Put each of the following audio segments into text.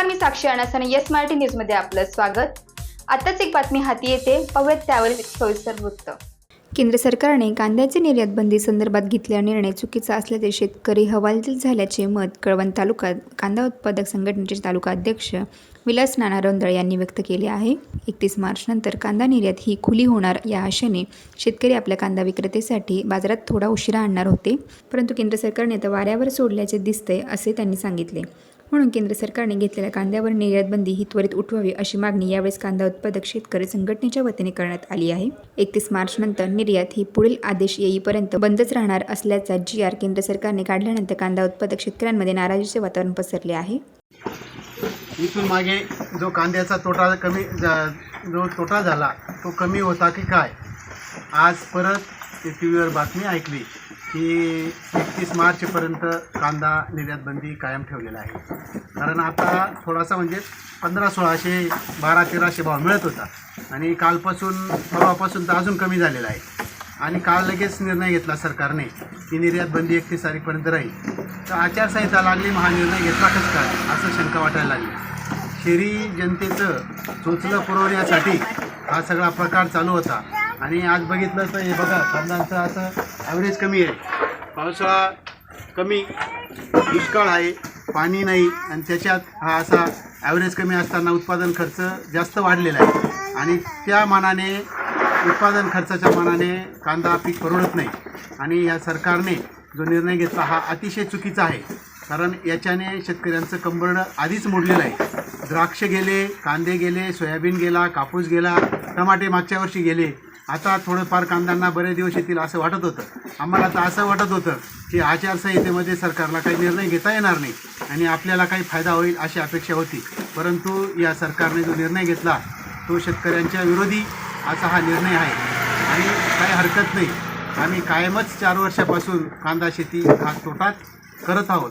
नमस्कार, मी साक्षी अणस आणि yes Marathi news मध्ये आपलं स्वागत। आताच एक बातमी हाती येते, पाहूयात त्यावरील सविस्तर वृत्त। केंद्र सरकारने कांद्याची निर्यात बंदी संदर्भात घेतलेला निर्णय चुकीचा असल्याचे शेतकरी हवालदिल झाल्याचे मत कळवण तालुका कांदा उत्पादक संघटनेचे तालुका अध्यक्ष विलास नाना रोंदळे यांनी व्यक्त केले आहे। 31 मार्च नंतर कांदा निर्यात ही खुली होणार या आशेने शेतकरी आपल्या कांदा विक्रेतेसाठी बाजारात थोडा उशिरा आणणार होते, परंतु केंद्र सरकारने तर वाऱ्यावर सोडल्याचे दिसते असे त्यांनी सांगितले। म्हणून केंद्र सरकारने घेतलेल्या कांद्यावर निर्यात बंदी ही त्वरित उठवावी अशी मागणी यावेळेस कांदा उत्पादक शेतकरी संघटनेच्या वतीने करण्यात आली आहे। 31 मार्च नंतर निर्यात ही पुढील आदेश येईपर्यंत बंदच राहणार असल्याचा GR केंद्र सरकारने काढल्यानंतर कांदा उत्पादक शेतकऱ्यांमध्ये नाराजीचे वातावरण पसरले आहे। इथून मागे जो कांद्याचा तोटा झाला तो कमी होता की काय, आज परत टीव्हीवर बातमी ऐकली की 31 मार्चपर्यंत कांदा निर्यात बंदी कायम ठेवलेला आहे। कारण आता थोडासा म्हणजे 1500-1600 1200-1300 भाव मिळत होता आणि परवापासून तर अजून कमी झालेला आहे। आणि काल लगेच निर्णय घेतला सरकारने की निर्यात बंदी 31 तारीखपर्यंत राहील। तर आचारसंहिता लागली, मग हा निर्णय घेतला कसं काय असं शंका वाटायला लागली। शहरी जनतेचं चोचलं पुरवण्यासाठी हा सगळा प्रकार चालू होता। आणि आज बघितलं तर हे बघा, कांद्याचं असं ॲव्हरेज कमी आहे, पावसाळा कमी, दुष्काळ आहे, पाणी नाही, आणि त्याच्यात हा असा ॲव्हरेज कमी असताना उत्पादन खर्च जास्त वाढलेला आहे। आणि त्या मानाने उत्पादन खर्चाच्या मानाने कांदा पीक परवडत नाही। आणि या सरकारने जो निर्णय घेतला हा अतिशय चुकीचा आहे, कारण याच्याने शेतकऱ्यांचं कंबरडं आधीच मोडलेलं आहे। द्राक्ष गेले, कांदे गेले, सोयाबीन गेला, कापूस गेला, टमाटे मागच्या वर्षी गेले, आता थोडंफार कांद्यांना बरेच दिवस येतील असं वाटत होतं। आम्हाला तर असं वाटत होतं की आचारसंहितेमध्ये सरकारला काही निर्णय घेता येणार नाही आणि आपल्याला काही फायदा होईल अशी अपेक्षा होती, परंतु या सरकारने जो निर्णय घेतला तो शेतकऱ्यांच्या विरोधी असा हा निर्णय आहे। आणि काही हरकत नाही, आम्ही कायमच 4 वर्षापासून कांदा शेती हा तोटात करत आहोत।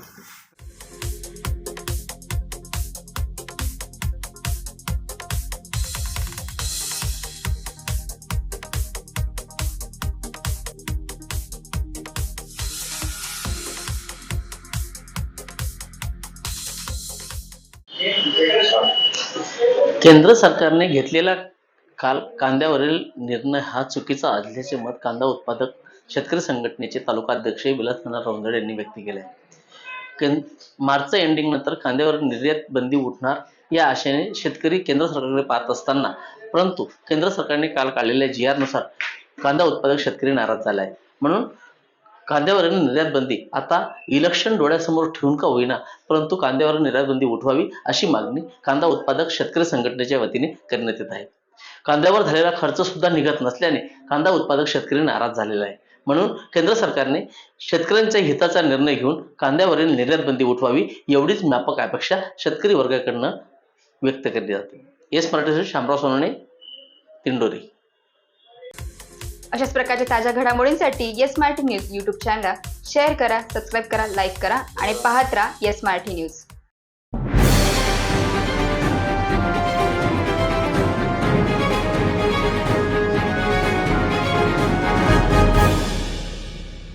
केंद्र सरकारने घेतलेला काल कांद्यावरील निर्णय हा चुकीचा असल्याचे मत कांदा उत्पादक शेतकरी संघटनेचे तालुका अध्यक्ष विलास नाना रोंदळे यांनी व्यक्त केले आहे। मार्च एंडिंग नंतर कांद्यावर निर्यात बंदी उठणार या आशेने शेतकरी केंद्र सरकारकडे पाहत असताना, परंतु केंद्र सरकारने काल काढलेल्या GR नुसार कांदा उत्पादक शेतकरी नाराज झाला आहे। म्हणून कांद्यावरील निर्यात बंदी आता इलेक्शन डोळ्यासमोर ठेवून का होईना, परंतु कांद्यावर निर्यात बंदी उठवावी अशी मागणी कांदा उत्पादक शेतकरी संघटनेच्या वतीने करण्यात येत आहे। कांद्यावर झालेला खर्च सुद्धा निघत नसल्याने कांदा उत्पादक शेतकरी नाराज झालेला आहे। म्हणून केंद्र सरकारने शेतकऱ्यांच्या हिताचा निर्णय घेऊन कांद्यावरील निर्यात बंदी उठवावी एवढीच व्यापक अपेक्षा शेतकरी वर्गाकडून व्यक्त केली जाते। येस मराठी शामराव सोनवणे, दिंडोरी। अशाच प्रकारच्या ताज्या घडामोडींसाठी येस मराठी न्यूज YouTube चॅनलला शेअर करा, सबस्क्राईब करा, लाईक करा आणि पाहत राहा येस मराठी न्यूज।